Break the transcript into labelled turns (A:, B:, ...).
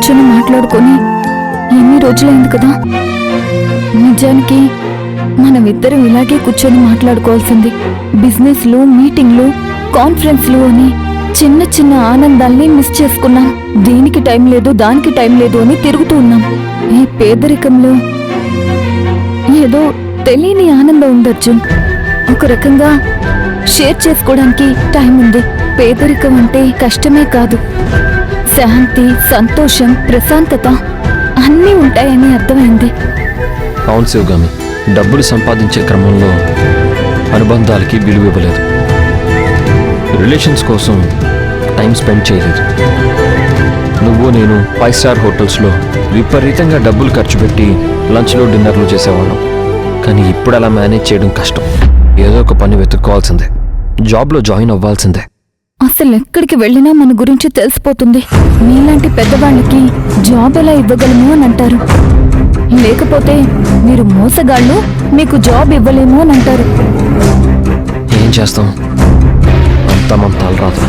A: కూర్చొని మాట్లాడుకొని ఎన్ని రోజులైంది కదా. నిజానికి మనమిద్దరం ఇలాగే కూర్చొని మాట్లాడుకోవాల్సింది. బిజినెస్లు, మీటింగ్లు, కాన్ఫరెన్స్లు అని చిన్న చిన్న ఆనందాల్ని మిస్ చేసుకున్నాం. దీనికి టైం లేదు, దానికి టైం లేదు అని తిరుగుతూ ఉన్నాం. ఈ పేదరికంలో ఏదో తెలియని ఆనందం ఉంది అర్జున్. ఒక రకంగా షేర్ చేసుకోవడానికి టైం ఉంది. పేదరికం అంటే కష్టమే కాదు, శాంతి, సంతోషం, ప్రశాంతత అన్నీ ఉంటాయని అర్థమైంది.
B: అవును శివగామి, డబ్బులు సంపాదించే క్రమంలో అనుబంధాలకి విలువ ఇవ్వలేదు, రిలేషన్స్ కోసం టైం స్పెండ్ చేయలేదు. నువ్వు నేను 5 స్టార్ హోటల్స్లో విపరీతంగా డబ్బులు ఖర్చు పెట్టి లంచ్లో, డిన్నర్లు చేసేవాళ్ళం. కానీ ఇప్పుడు అలా మేనేజ్ చేయడం కష్టం. ఏదో ఒక పని వెతుక్కోవాల్సిందే, జాబ్లో జాయిన్ అవ్వాల్సిందే.
A: అసలు ఎక్కడికి వెళ్ళినా మన గురించి తెలిసిపోతుంది. మీలాంటి పెద్దవాళ్ళకి జాబ్ ఎలా ఇవ్వగలము అని అంటారు. లేకపోతే మీరు మోసగాళ్ళు, మీకు జాబ్ ఇవ్వలేము అని అంటారు.
B: ఏం చేస్తాం, అంతా మన తలరాత.